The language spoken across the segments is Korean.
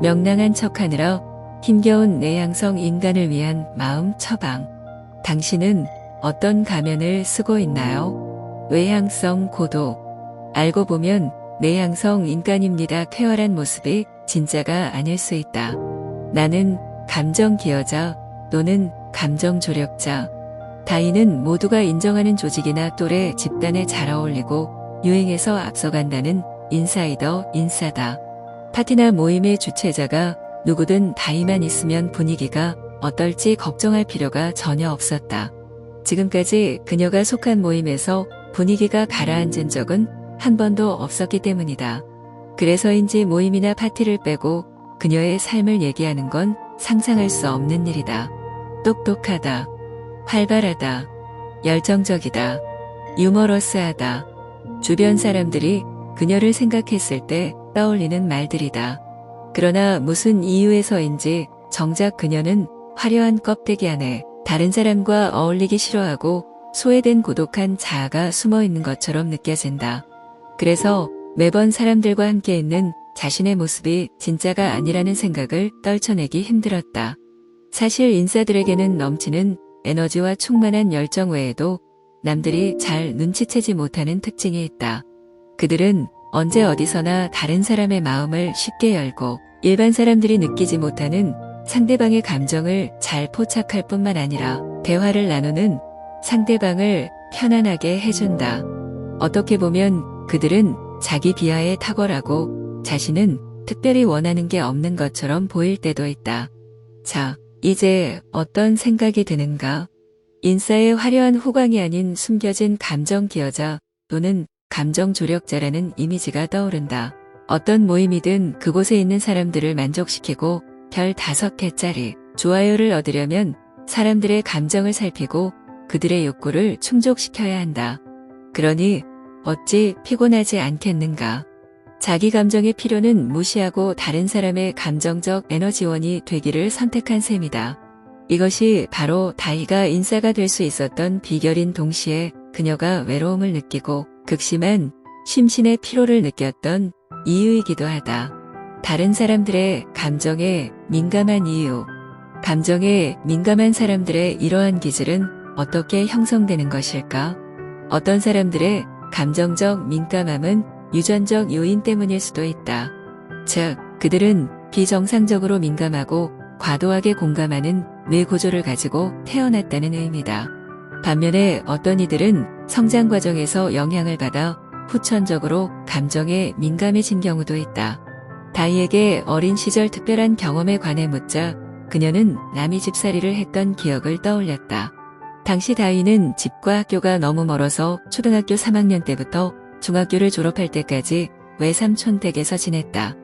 명랑한 척하느라 힘겨운 내향성 인간을 위한 마음 처방. 당신은 어떤 가면을 쓰고 있나요? 외향성 고독. 알고 보면 내향성 인간입니다. 쾌활한 모습이 진짜가 아닐 수 있다. 나는 감정 기여자 또는 감정 조력자. 다이는 모두가 인정하는 조직이나 또래 집단에 잘 어울리고 유행에서 앞서간다는 인사이더 인싸다. 파티나 모임의 주최자가 누구든 다이만 있으면 분위기가 어떨지 걱정할 필요가 전혀 없었다. 지금까지 그녀가 속한 모임에서 분위기가 가라앉은 적은 한 번도 없었기 때문이다. 그래서인지 모임이나 파티를 빼고 그녀의 삶을 얘기하는 건 상상할 수 없는 일이다. 똑똑하다. 활발하다. 열정적이다. 유머러스하다. 주변 사람들이 그녀를 생각했을 때 떠올리는 말들이다. 그러나 무슨 이유에서인지 정작 그녀는 화려한 껍데기 안에 다른 사람과 어울리기 싫어하고 소외된 고독한 자아가 숨어 있는 것처럼 느껴진다. 그래서 매번 사람들과 함께 있는 자신의 모습이 진짜가 아니라는 생각을 떨쳐내기 힘들었다. 사실 인싸들에게는 넘치는 에너지와 충만한 열정 외에도 남들이 잘 눈치채지 못하는 특징이 있다. 그들은 언제 어디서나 다른 사람의 마음을 쉽게 열고 일반 사람들이 느끼지 못하는 상대방의 감정을 잘 포착할 뿐만 아니라 대화를 나누는 상대방을 편안하게 해준다. 어떻게 보면 그들은 자기 비하에 탁월하고 자신은 특별히 원하는 게 없는 것처럼 보일 때도 있다. 자, 이제 어떤 생각이 드는가? 인싸의 화려한 후광이 아닌 숨겨진 감정 기여자 또는 감정 조력자라는 이미지가 떠오른다. 어떤 모임이든 그곳에 있는 사람들을 만족시키고 별 5개짜리 좋아요를 얻으려면 사람들의 감정을 살피고 그들의 욕구를 충족시켜야 한다. 그러니 어찌 피곤하지 않겠는가? 자기 감정의 필요는 무시하고 다른 사람의 감정적 에너지원이 되기를 선택한 셈이다. 이것이 바로 다이가 인싸가 될 수 있었던 비결인 동시에 그녀가 외로움을 느끼고 극심한 심신의 피로를 느꼈던 이유이기도 하다. 다른 사람들의 감정에 민감한 이유. 감정에 민감한 사람들의 이러한 기질은 어떻게 형성되는 것일까? 어떤 사람들의 감정적 민감함은 유전적 요인 때문일 수도 있다. 즉, 그들은 비정상적으로 민감하고 과도하게 공감하는 뇌 구조를 가지고 태어났다는 의미다. 반면에 어떤 이들은 성장 과정에서 영향을 받아 후천적으로 감정에 민감해진 경우도 있다. 다이에게 어린 시절 특별한 경험에 관해 묻자 그녀는 남이 집살이를 했던 기억을 떠올렸다. 당시 다이는 집과 학교가 너무 멀어서 초등학교 3학년 때부터 중학교를 졸업할 때까지 외삼촌 댁에서 지냈다.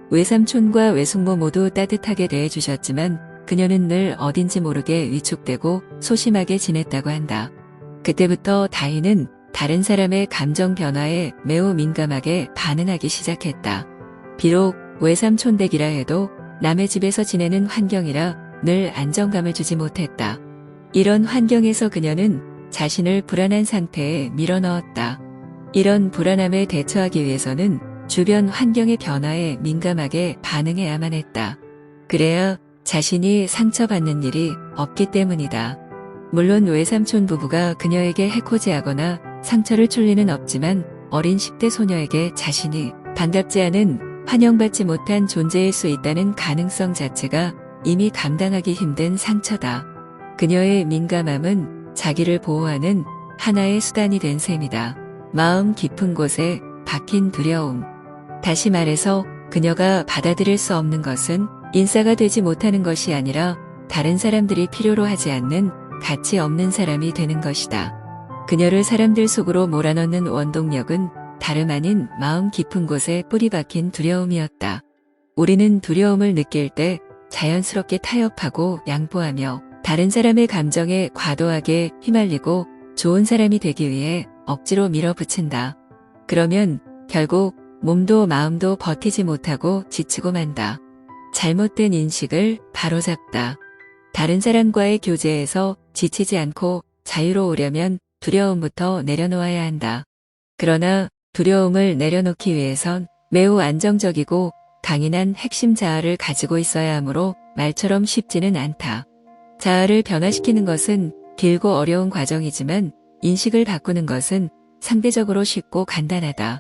외삼촌과 외숙모 모두 따뜻하게 대해주셨지만 그녀는 늘 어딘지 모르게 위축되고 소심하게 지냈다고 한다. 그때부터 다이는 다른 사람의 감정 변화에 매우 민감하게 반응하기 시작했다. 비록 외삼촌 댁이라 해도 남의 집에서 지내는 환경이라 늘 안정감을 주지 못했다. 이런 환경에서 그녀는 자신을 불안한 상태에 밀어넣었다. 이런 불안함에 대처하기 위해서는 주변 환경의 변화에 민감하게 반응해야만 했다. 그래야 자신이 상처받는 일이 없기 때문이다. 물론 외삼촌 부부가 그녀에게 해코지하거나 상처를 줄 리는 없지만 어린 10대 소녀에게 자신이 반갑지 않은 환영받지 못한 존재일 수 있다는 가능성 자체가 이미 감당하기 힘든 상처다. 그녀의 민감함은 자기를 보호하는 하나의 수단이 된 셈이다. 마음 깊은 곳에 박힌 두려움. 다시 말해서 그녀가 받아들일 수 없는 것은 인싸가 되지 못하는 것이 아니라 다른 사람들이 필요로 하지 않는 가치 없는 사람이 되는 것이다. 그녀를 사람들 속으로 몰아넣는 원동력은 다름 아닌 마음 깊은 곳에 뿌리 박힌 두려움이었다. 우리는 두려움을 느낄 때 자연스럽게 타협하고 양보하며 다른 사람의 감정에 과도하게 휘말리고 좋은 사람이 되기 위해 억지로 밀어붙인다. 그러면 결국 몸도 마음도 버티지 못하고 지치고 만다. 잘못된 인식을 바로잡다. 다른 사람과의 교제에서 지치지 않고 자유로우려면 두려움부터 내려놓아야 한다. 그러나 두려움을 내려놓기 위해선 매우 안정적이고 강인한 핵심 자아를 가지고 있어야 하므로 말처럼 쉽지는 않다. 자아를 변화시키는 것은 길고 어려운 과정이지만 인식을 바꾸는 것은 상대적으로 쉽고 간단하다.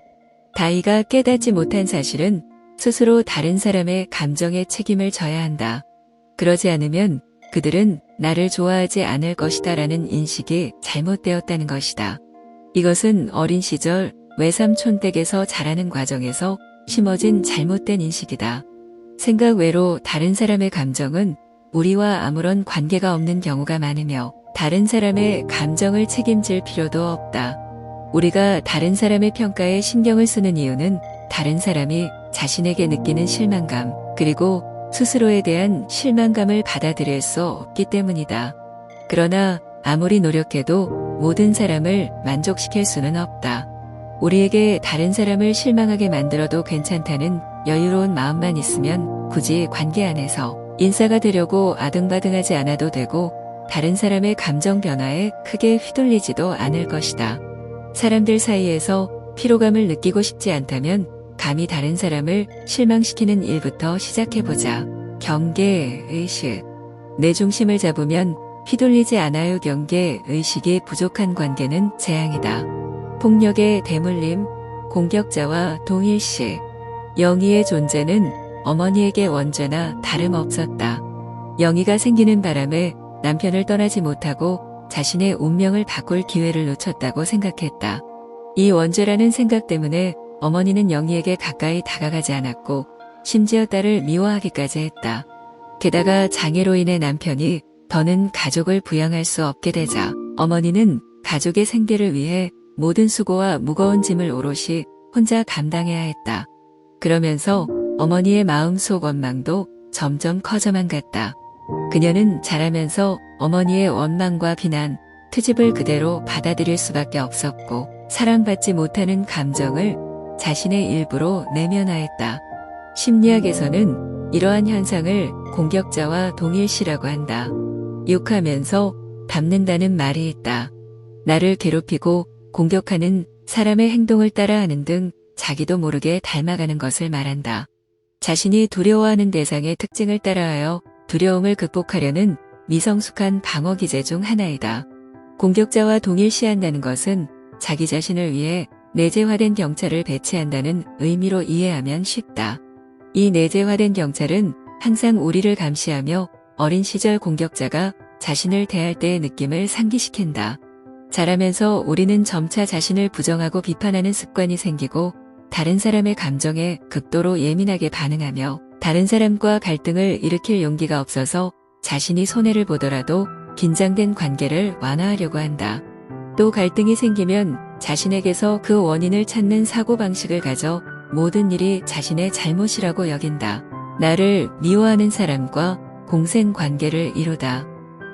다이가 깨닫지 못한 사실은 스스로 다른 사람의 감정에 책임을 져야 한다. 그러지 않으면 그들은 나를 좋아하지 않을 것이다 라는 인식이 잘못되었다는 것이다. 이것은 어린 시절 외삼촌 댁에서 자라는 과정에서 심어진 잘못된 인식이다. 생각 외로 다른 사람의 감정은 우리와 아무런 관계가 없는 경우가 많으며 다른 사람의 감정을 책임질 필요도 없다. 우리가 다른 사람의 평가에 신경을 쓰는 이유는 다른 사람이 자신에게 느끼는 실망감, 그리고 스스로에 대한 실망감을 받아들일 수 없기 때문이다. 그러나 아무리 노력해도 모든 사람을 만족시킬 수는 없다. 우리에게 다른 사람을 실망하게 만들어도 괜찮다는 여유로운 마음만 있으면 굳이 관계 안에서 인싸가 되려고 아등바등하지 않아도 되고 다른 사람의 감정 변화에 크게 휘둘리지도 않을 것이다. 사람들 사이에서 피로감을 느끼고 싶지 않다면 감히 다른 사람을 실망시키는 일부터 시작해보자. 경계, 의식. 내 중심을 잡으면 휘둘리지 않아요. 경계, 의식이 부족한 관계는 재앙이다. 폭력의 대물림, 공격자와 동일시. 영희의 존재는 어머니에게 언제나 다름없었다. 영희가 생기는 바람에 남편을 떠나지 못하고 자신의 운명을 바꿀 기회를 놓쳤다고 생각했다. 이 원죄라는 생각 때문에 어머니는 영희에게 가까이 다가가지 않았고 심지어 딸을 미워하기까지 했다. 게다가 장애로 인해 남편이 더는 가족을 부양할 수 없게 되자 어머니는 가족의 생계를 위해 모든 수고와 무거운 짐을 오롯이 혼자 감당해야 했다. 그러면서 어머니의 마음속 원망도 점점 커져만 갔다. 그녀는 자라면서 어머니의 원망과 비난, 트집을 그대로 받아들일 수밖에 없었고 사랑받지 못하는 감정을 자신의 일부로 내면화했다. 심리학에서는 이러한 현상을 공격자와 동일시라고 한다. 욕하면서 닮는다는 말이 있다. 나를 괴롭히고 공격하는 사람의 행동을 따라하는 등 자기도 모르게 닮아가는 것을 말한다. 자신이 두려워하는 대상의 특징을 따라하여 두려움을 극복하려는 미성숙한 방어 기제 중 하나이다. 공격자와 동일시한다는 것은 자기 자신을 위해 내재화된 경찰을 배치한다는 의미로 이해하면 쉽다. 이 내재화된 경찰은 항상 우리를 감시하며 어린 시절 공격자가 자신을 대할 때의 느낌을 상기시킨다. 자라면서 우리는 점차 자신을 부정하고 비판하는 습관이 생기고 다른 사람의 감정에 극도로 예민하게 반응하며 다른 사람과 갈등을 일으킬 용기가 없어서 자신이 손해를 보더라도 긴장된 관계를 완화하려고 한다. 또 갈등이 생기면 자신에게서 그 원인을 찾는 사고방식을 가져 모든 일이 자신의 잘못이라고 여긴다. 나를 미워하는 사람과 공생관계를 이루다.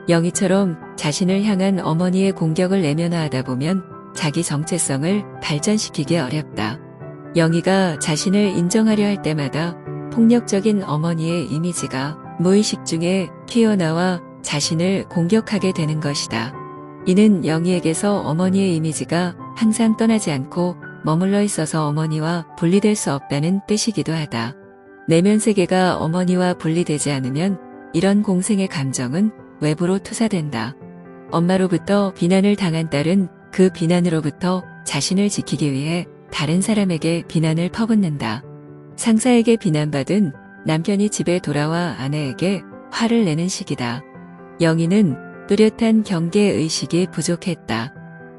영희처럼 자신을 향한 어머니의 공격을 내면화하다 보면 자기 정체성을 발전시키기 어렵다. 영희가 자신을 인정하려 할 때마다 폭력적인 어머니의 이미지가 무의식 중에 튀어나와 자신을 공격하게 되는 것이다. 이는 영희에게서 어머니의 이미지가 항상 떠나지 않고 머물러 있어서 어머니와 분리될 수 없다는 뜻이기도 하다. 내면 세계가 어머니와 분리되지 않으면 이런 공생의 감정은 외부로 투사된다. 엄마로부터 비난을 당한 딸은 그 비난으로부터 자신을 지키기 위해 다른 사람에게 비난을 퍼붓는다. 상사에게 비난받은 남편이 집에 돌아와 아내에게 화를 내는 시기다. 영희는 뚜렷한 경계의식이 부족했다.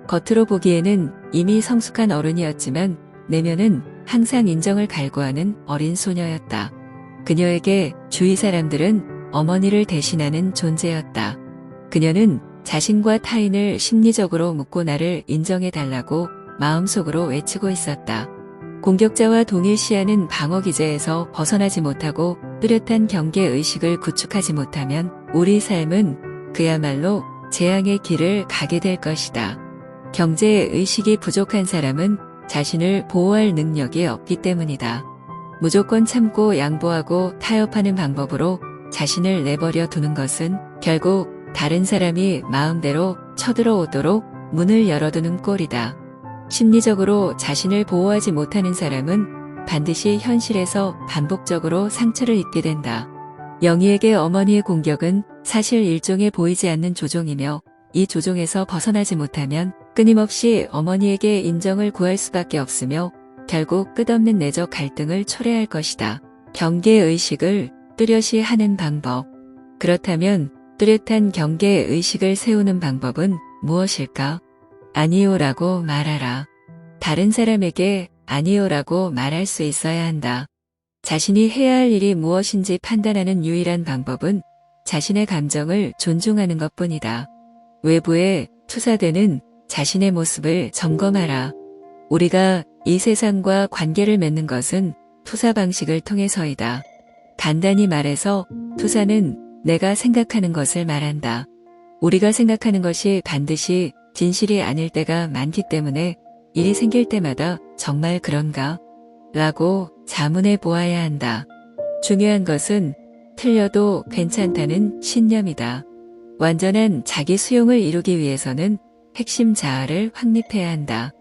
겉으로 보기에는 이미 성숙한 어른이었지만 내면은 항상 인정을 갈구하는 어린 소녀였다. 그녀에게 주위 사람들은 어머니를 대신하는 존재였다. 그녀는 자신과 타인을 심리적으로 묶고 나를 인정해달라고 마음속으로 외치고 있었다. 공격자와 동일시하는 방어기제에서 벗어나지 못하고 뚜렷한 경계의식을 구축하지 못하면 우리 삶은 그야말로 재앙의 길을 가게 될 것이다. 경제의식이 부족한 사람은 자신을 보호할 능력이 없기 때문이다. 무조건 참고 양보하고 타협하는 방법으로 자신을 내버려 두는 것은 결국 다른 사람이 마음대로 쳐들어오도록 문을 열어두는 꼴이다. 심리적으로 자신을 보호하지 못하는 사람은 반드시 현실에서 반복적으로 상처를 입게 된다. 영희에게 어머니의 공격은 사실 일종의 보이지 않는 조종이며 이 조종에서 벗어나지 못하면 끊임없이 어머니에게 인정을 구할 수밖에 없으며 결국 끝없는 내적 갈등을 초래할 것이다. 경계의식을 뚜렷이 하는 방법. 그렇다면 뚜렷한 경계의식을 세우는 방법은 무엇일까? 아니요라고 말하라. 다른 사람에게 아니요라고 말할 수 있어야 한다. 자신이 해야 할 일이 무엇인지 판단하는 유일한 방법은 자신의 감정을 존중하는 것뿐이다. 외부에 투사되는 자신의 모습을 점검하라. 우리가 이 세상과 관계를 맺는 것은 투사 방식을 통해서이다. 간단히 말해서 투사는 내가 생각하는 것을 말한다. 우리가 생각하는 것이 반드시 진실이 아닐 때가 많기 때문에 일이 생길 때마다 정말 그런가? 라고 자문해 보아야 한다. 중요한 것은 틀려도 괜찮다는 신념이다. 완전한 자기 수용을 이루기 위해서는 핵심 자아를 확립해야 한다.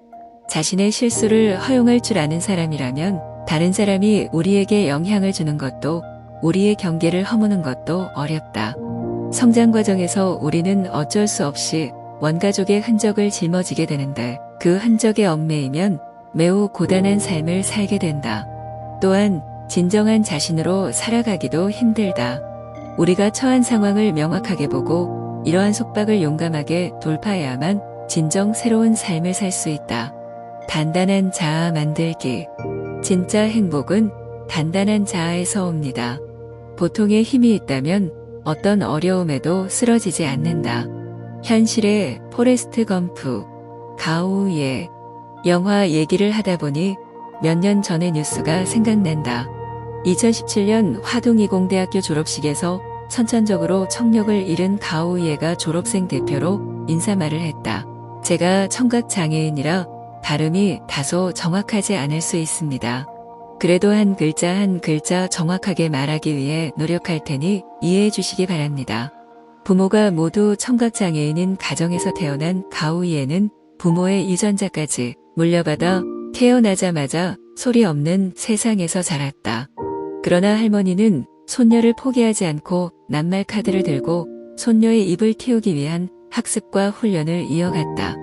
자신의 실수를 허용할 줄 아는 사람이라면 다른 사람이 우리에게 영향을 주는 것도 우리의 경계를 허무는 것도 어렵다. 성장 과정에서 우리는 어쩔 수 없이 원가족의 흔적을 짊어지게 되는데 그 흔적에 얽매이면 매우 고단한 삶을 살게 된다. 또한 진정한 자신으로 살아가기도 힘들다. 우리가 처한 상황을 명확하게 보고 이러한 속박을 용감하게 돌파해야만 진정 새로운 삶을 살 수 있다. 단단한 자아 만들기. 진짜 행복은 단단한 자아에서 옵니다. 보통의 힘이 있다면 어떤 어려움에도 쓰러지지 않는다. 현실의 포레스트 검프, 가오우의 영화 얘기를 하다 보니 몇 년 전의 뉴스가 생각난다. 2017년 화동이공대학교 졸업식에서 선천적으로 청력을 잃은 가오우예가 졸업생 대표로 인사말을 했다. 제가 청각장애인이라 발음이 다소 정확하지 않을 수 있습니다. 그래도 한 글자 한 글자 정확하게 말하기 위해 노력할 테니 이해해 주시기 바랍니다. 부모가 모두 청각장애인인 가정에서 태어난 가오우예는 부모의 유전자까지 물려받아 태어나자마자 소리 없는 세상에서 자랐다. 그러나 할머니는 손녀를 포기하지 않고 낱말 카드를 들고 손녀의 입을 틔우기 위한 학습과 훈련을 이어갔다.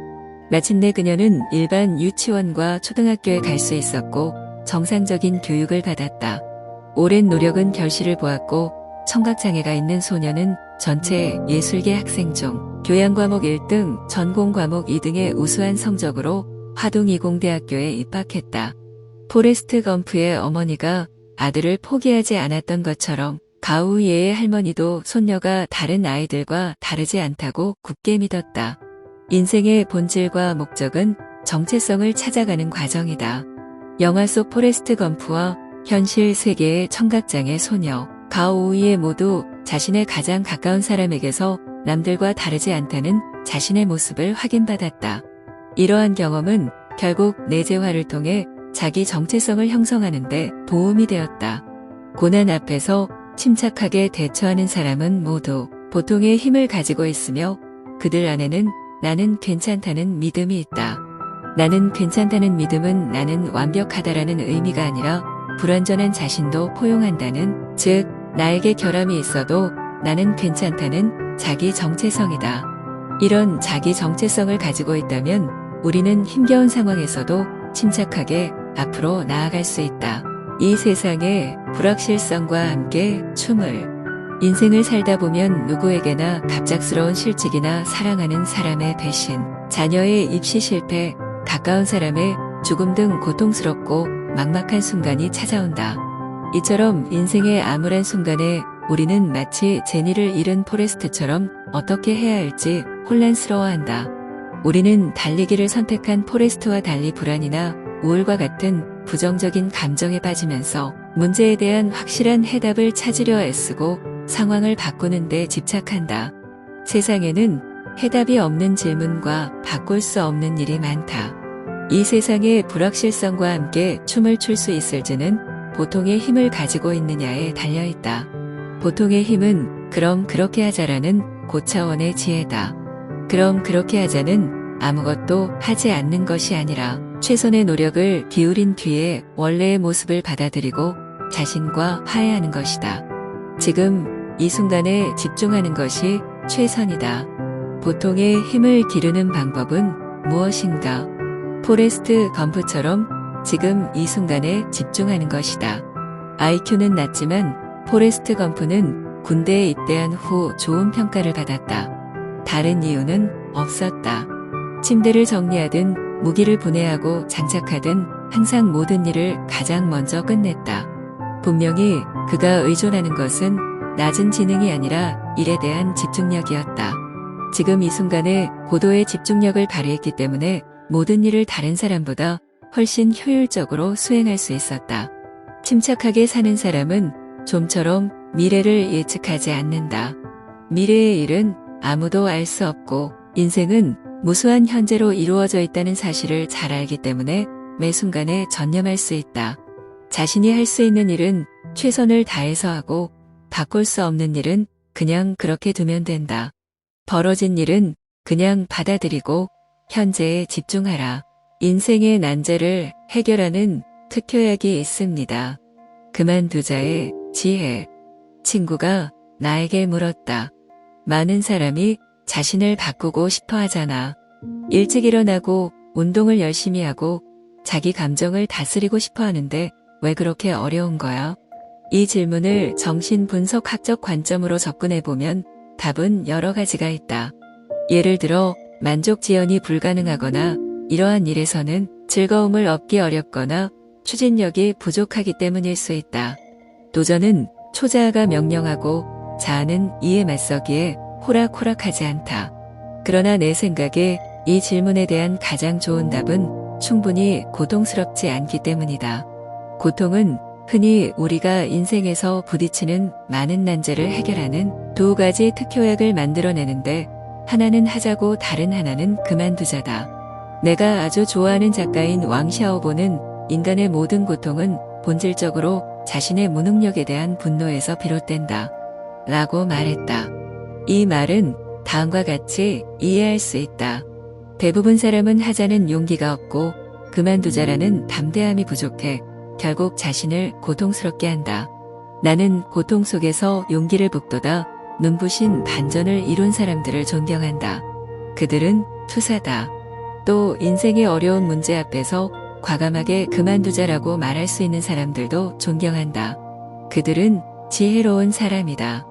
마침내 그녀는 일반 유치원과 초등학교에 갈 수 있었고 정상적인 교육을 받았다. 오랜 노력은 결실을 보았고 청각장애가 있는 소녀는 전체 예술계 학생 중 교양과목 1등, 전공과목 2등의 우수한 성적으로 화동이공대학교에 입학했다. 포레스트 검프의 어머니가 아들을 포기하지 않았던 것처럼 가우예의 할머니도 손녀가 다른 아이들과 다르지 않다고 굳게 믿었다. 인생의 본질과 목적은 정체성을 찾아가는 과정이다. 영화 속 포레스트 검프와 현실 세계의 청각장애 소녀 가오우예 모두 자신의 가장 가까운 사람에게서 남들과 다르지 않다는 자신의 모습을 확인받았다. 이러한 경험은 결국 내재화를 통해 자기 정체성을 형성하는 데 도움이 되었다. 고난 앞에서 침착하게 대처하는 사람은 모두 보통의 힘을 가지고 있으며 그들 안에는 나는 괜찮다는 믿음이 있다. 나는 괜찮다는 믿음은 나는 완벽하다라는 의미가 아니라 불완전한 자신도 포용한다는, 즉 나에게 결함이 있어도 나는 괜찮다는 자기 정체성이다. 이런 자기 정체성을 가지고 있다면 우리는 힘겨운 상황에서도 침착하게 앞으로 나아갈 수 있다. 이 세상의 불확실성과 함께 춤을. 인생을 살다 보면 누구에게나 갑작스러운 실직이나 사랑하는 사람의 배신, 자녀의 입시 실패, 가까운 사람의 죽음 등 고통스럽고 막막한 순간이 찾아온다. 이처럼 인생의 암울한 순간에 우리는 마치 제니를 잃은 포레스트처럼 어떻게 해야 할지 혼란스러워한다. 우리는 달리기를 선택한 포레스트와 달리 불안이나 우울과 같은 부정적인 감정에 빠지면서 문제에 대한 확실한 해답을 찾으려 애쓰고 상황을 바꾸는 데 집착한다. 세상에는 해답이 없는 질문과 바꿀 수 없는 일이 많다. 이 세상의 불확실성과 함께 춤을 출 수 있을지는 보통의 힘을 가지고 있느냐에 달려있다. 보통의 힘은 그럼 그렇게 하자라는 고차원의 지혜다. 그럼 그렇게 하자는 아무것도 하지 않는 것이 아니라 최선의 노력을 기울인 뒤에 원래의 모습을 받아들이고 자신과 화해하는 것이다. 지금 이 순간에 집중하는 것이 최선이다. 보통의 힘을 기르는 방법은 무엇인가? 포레스트 검프처럼 지금 이 순간에 집중하는 것이다. IQ는 낮지만 포레스트 검프는 군대에 입대한 후 좋은 평가를 받았다. 다른 이유는 없었다. 침대를 정리하든 무기를 분해하고 장착하든 항상 모든 일을 가장 먼저 끝냈다. 분명히 그가 의존하는 것은 낮은 지능이 아니라 일에 대한 집중력이었다. 지금 이 순간에 고도의 집중력을 발휘했기 때문에 모든 일을 다른 사람보다 훨씬 효율적으로 수행할 수 있었다. 침착하게 사는 사람은 좀처럼 미래를 예측하지 않는다. 미래의 일은 아무도 알 수 없고 인생은 무수한 현재로 이루어져 있다는 사실을 잘 알기 때문에 매 순간에 전념할 수 있다. 자신이 할 수 있는 일은 최선을 다해서 하고 바꿀 수 없는 일은 그냥 그렇게 두면 된다. 벌어진 일은 그냥 받아들이고 현재에 집중하라. 인생의 난제를 해결하는 특효약이 있습니다. 그만두자의 지혜. 친구가 나에게 물었다. 많은 사람이 자신을 바꾸고 싶어 하잖아. 일찍 일어나고 운동을 열심히 하고 자기 감정을 다스리고 싶어 하는데 왜 그렇게 어려운 거야? 이 질문을 정신분석학적 관점으로 접근해보면 답은 여러 가지가 있다. 예를 들어 만족 지연이 불가능하거나 이러한 일에서는 즐거움을 얻기 어렵거나 추진력이 부족하기 때문일 수 있다. 도전은 초자아가 명령하고 자아는 이에 맞서기에 호락호락하지 않다. 그러나 내 생각에 이 질문에 대한 가장 좋은 답은 충분히 고통스럽지 않기 때문이다. 고통은 흔히 우리가 인생에서 부딪히는 많은 난제를 해결하는 두 가지 특효약을 만들어내는데 하나는 하자고 다른 하나는 그만두자다. 내가 아주 좋아하는 작가인 왕샤오보는 인간의 모든 고통은 본질적으로 자신의 무능력에 대한 분노에서 비롯된다. 라고 말했다. 이 말은 다음과 같이 이해할 수 있다. 대부분 사람은 하자는 용기가 없고 그만두자라는 담대함이 부족해 결국 자신을 고통스럽게 한다. 나는 고통 속에서 용기를 북돋아 눈부신 반전을 이룬 사람들을 존경한다. 그들은 투사다. 또 인생의 어려운 문제 앞에서 과감하게 그만두자라고 말할 수 있는 사람들도 존경한다. 그들은 지혜로운 사람이다.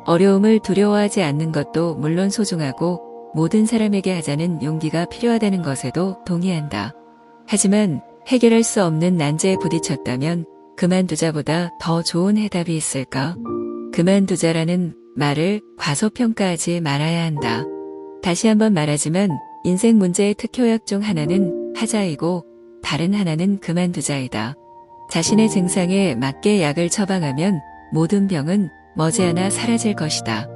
어려움을 두려워하지 않는 것도 물론 소중하고 모든 사람에게 하자는 용기가 필요하다는 것에도 동의한다. 하지만 해결할 수 없는 난제에 부딪혔다면 그만두자보다 더 좋은 해답이 있을까? 그만두자라는 말을 과소평가하지 말아야 한다. 다시 한번 말하지만 인생 문제의 특효약 중 하나는 하자이고 다른 하나는 그만두자이다. 자신의 증상에 맞게 약을 처방하면 모든 병은 머지않아 사라질 것이다.